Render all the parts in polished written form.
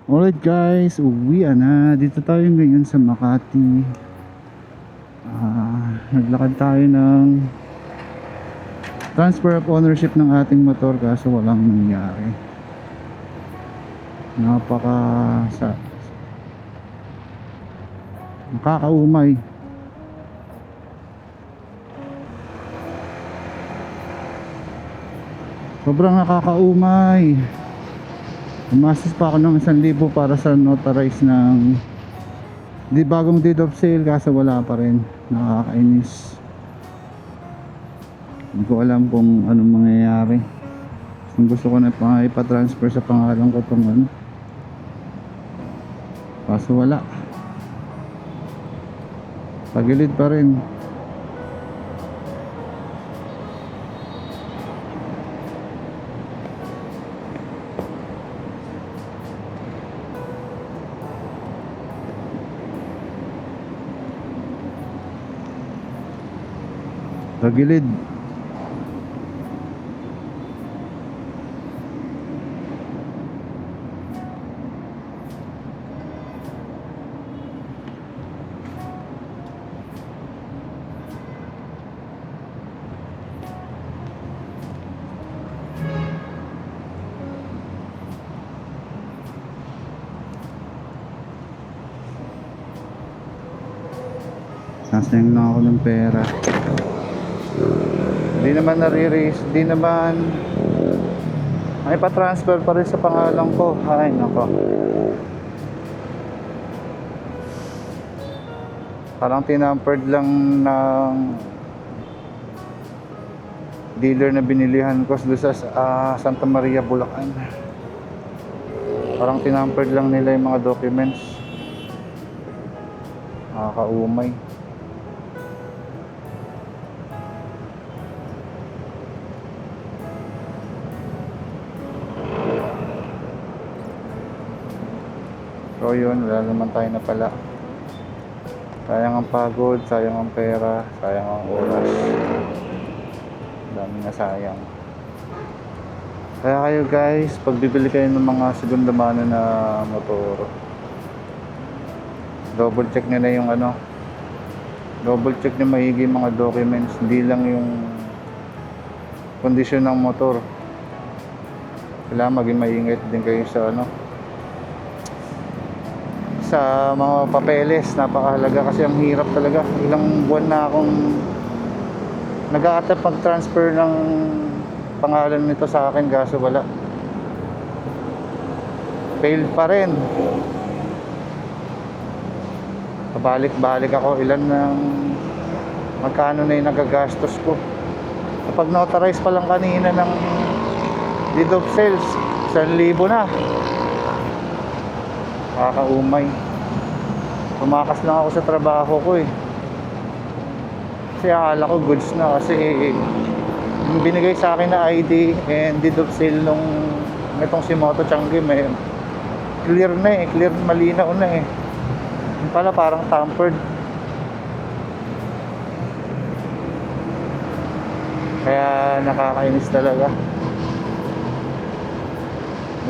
Alright guys, uwi na. Dito tayo ngayon sa Makati. Naglakad tayo ng transfer of ownership ng ating motor kaso walang nangyari. Nakakaumay. Sobrang nakakaumay. Umastos pa ako ng 1,000 para sa notarize ng bagong deed of sale kaso wala pa rin. Nakakainis. Hindi ko alam kung anong mangyayari. Kung gusto ko na ipa-transfer sa pangalan ko itong ano, kaso wala. Pagilid pa rin. Tagilid. Nasayang lang ako ng pera. Di naman nare-raise, di naman may pa-transfer pa rin sa pangalan ko. Ay nako, parang tinampered lang ng dealer na binilihan ko doon sa Santa Maria, Bulacan. Parang tinampered lang nila yung mga documents. Nakakaumay. So yun, wala naman tayo na pala. Sayang ang pagod, sayang ang pera, sayang ang oras. Dami na sayang. Kaya kayo guys, pag bibili kayo ng mga segunda mano na motor, double check nyo na yung ano, double check nyo maigi mga documents, hindi lang yung kondisyon ng motor. Kailangan maging maingat din kayo sa ano, sa mga papeles. Napakahalaga kasi ang hirap talaga. Ilang buwan na akong nag-a-attempt mag-transfer ng pangalan nito sa akin kaso wala. Failed pa rin. Pabalik-balik ako. Ilan ng magkano na yung nagagastos ko. Kapag notarize pa lang kanina ng deed of sales, 1,000 na. Nakakaumay. Tumakas lang ako sa trabaho ko eh. Kasi akala ko goods na kasi yung binigay sa akin na ID and deed of sale nung itong si Moto Changi, may clear na eh, clear, malinaw na eh. Yung pala parang tampered. Kaya nakakainis talaga.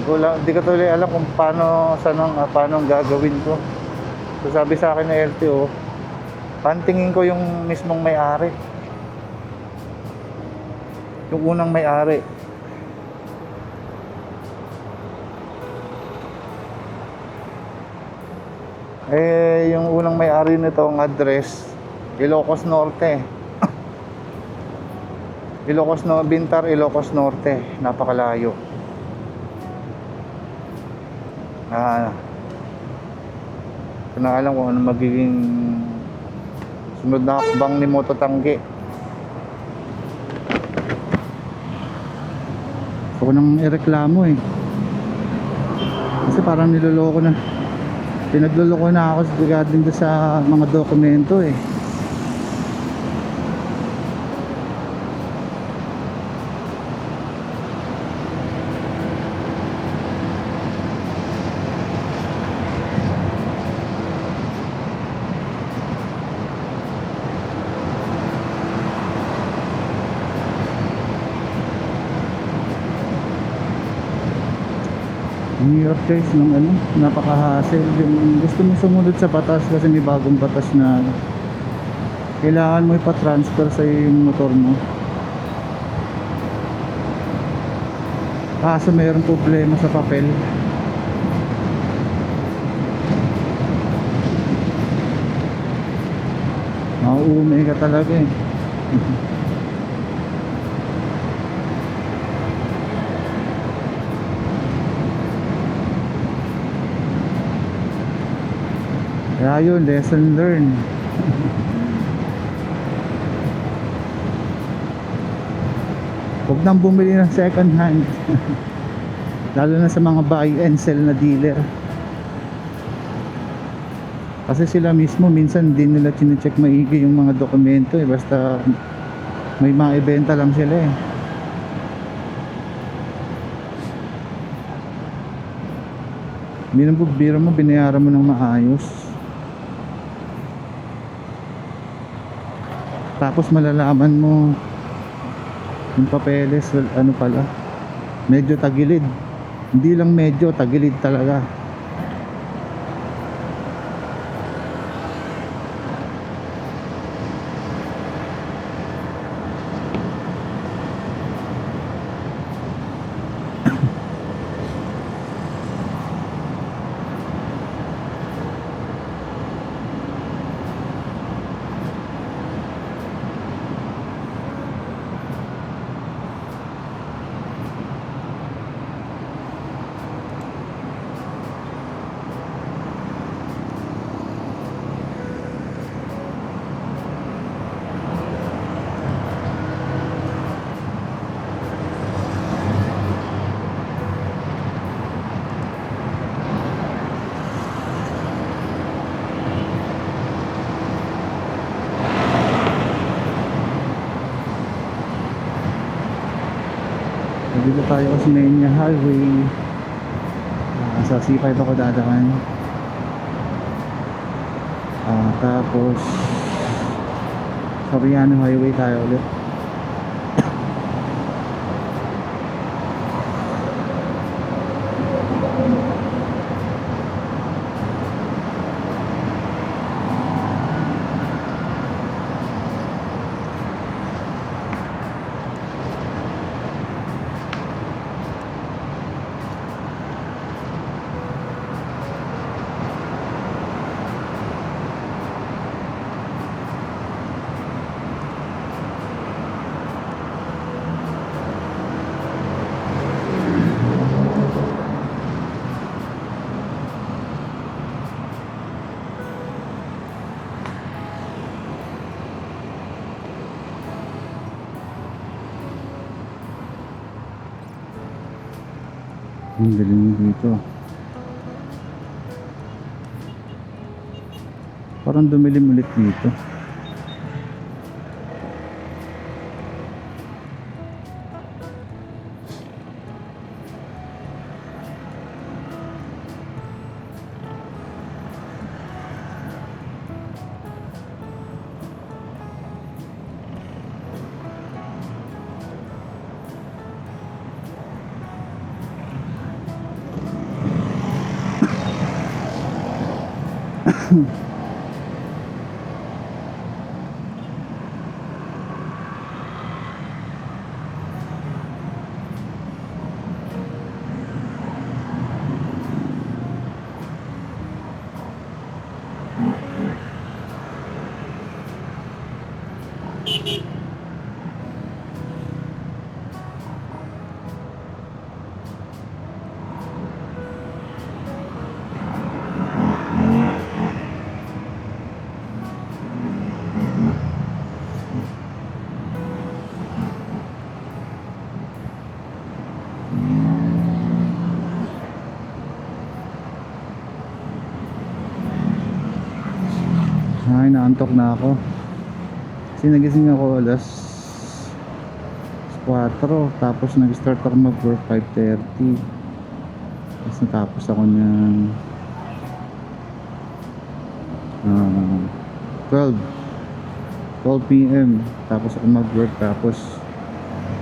Hindi ko tuloy alam kung paano ang gagawin ko. So sabi sa akin ng LTO, pantingin ko yung mismong may-ari, yung unang may-ari. Yung unang may-ari nito ang address Ilocos Norte. Bintar, Ilocos Norte. Napakalayo. Ito na alam kung ano magiging sunod na hakbang ni Moto Tanggi. Gusto ko nang ireklamo eh. Kasi parang pinagluloko na ako regarding sa mga dokumento eh. Ang hirap guys ng ano, napaka-hassle. Yung gusto mo sumunod sa batas kasi may bagong batas na kailangan mo ipa-transfer sa yung motor mo. Kaso mayroong problema sa papel. Mauumay ka talaga eh. Kaya yun, lesson learned. Huwag nang bumili ng second hand. Lalo na sa mga buy and sell na dealer. Kasi sila mismo minsan hindi nila chine-check maigi yung mga dokumento eh. Basta may mga ibenta lang sila eh. Biro mo, binayaran mo ng maayos. Tapos malalaman mo yung papeles, well, ano pala, medyo tagilid. Hindi lang medyo, tagilid talaga. Dito tayo sa Osmeña Highway. Sa C5 ako dadaan. Tapos Soriano Highway tayo ulit. Ang galing dito. Parang dumilim ulit dito. Ay, naantok na ako. Kasi nagising ako alas 4. Tapos nag-start ako mag-work 5:30. Tapos natapos ako ng 12 PM. Tapos ako mag-work. Tapos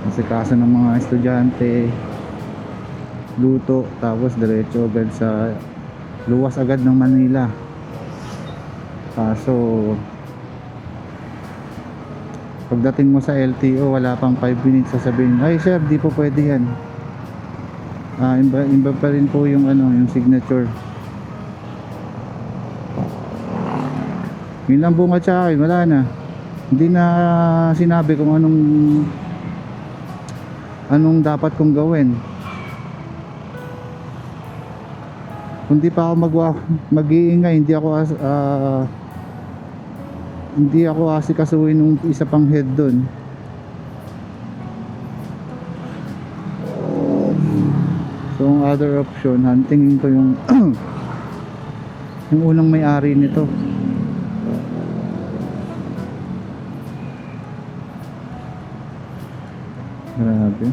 nasikaso ng mga estudyante. luto, tapos diretso agad sa luwas agad ng Manila. Kaso pagdating mo sa LTO, wala pang 5 minutes sasabihin, ay sir, di po pwede yan. Iba pa rin po yung yung signature. Yun lang bunga sa akin, wala na. Hindi na sinabi kung anong dapat kong gawin. Kung di pa ako mag-iingay, hindi ako asikasuhin nung isa pang head doon. So ang other option, huntingin ko yung yung unang may-ari nito. Grabe.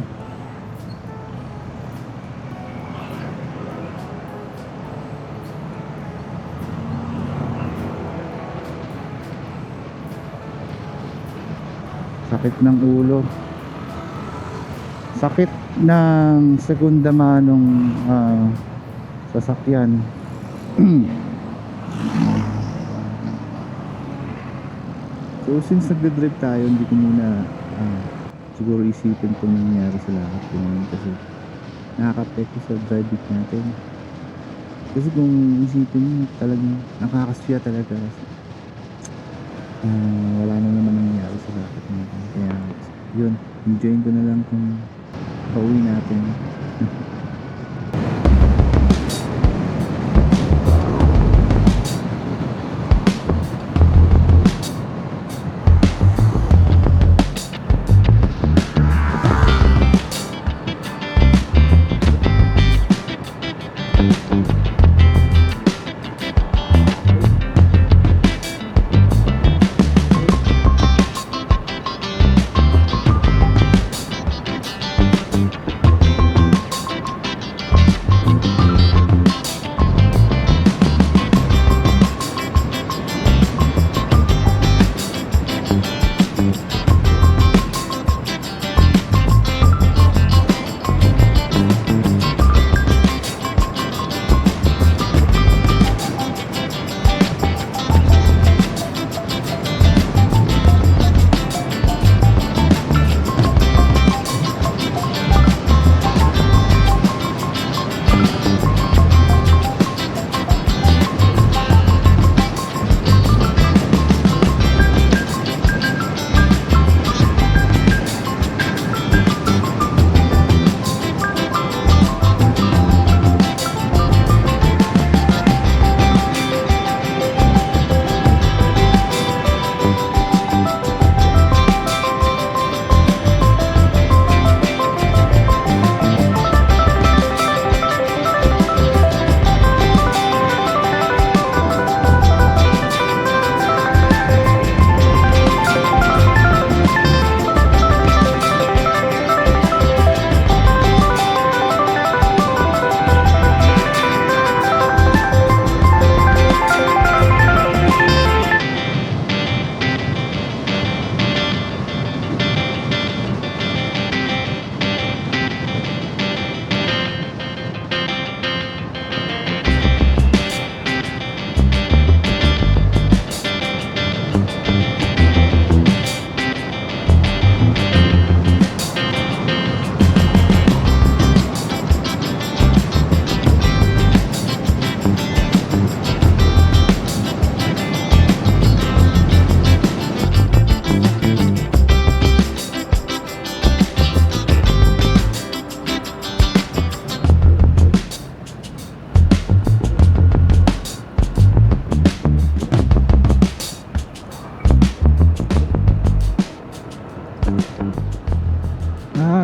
Sakit ng ulo. Sakit ng segunda manong sasakyan. So since nagdadrive tayo, hindi ko muna siguro isipin kung nangyari sa lahat yun, kasi nakaka-apekto sa driving natin. Kasi kung isipin mo, talagang nakakasya talaga. Wala na naman nangyari sa lahat natin. Kaya yun, enjoyin ko na lang kung pauwi natin.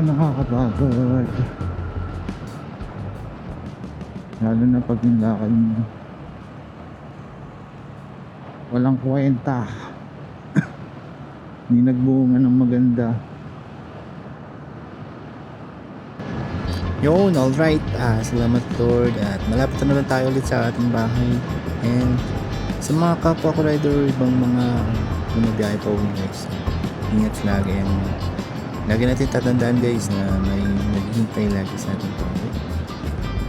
Nakakapagod. Lalo na pag yung lakad mo walang kwenta. Hindi nagbunga ng maganda. Yun, alright. Salamat Lord. At malapit na naman tayo ulit sa ating bahay. And sa mga kapwa ko rider, ibang mga bumabiyahe pa uwi guys, ingat lagi. And lagi natin tatandaan guys na may naghihintay lagi sa ating pangit.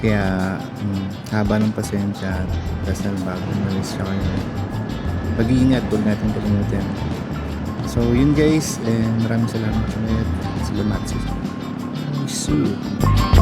Kaya haba ng pasensya at dasal bago umalis siya kayo. Pag-iingat, huwag natin kalimutan. So yun guys, and maraming salamat ulit. Salamat. See you soon.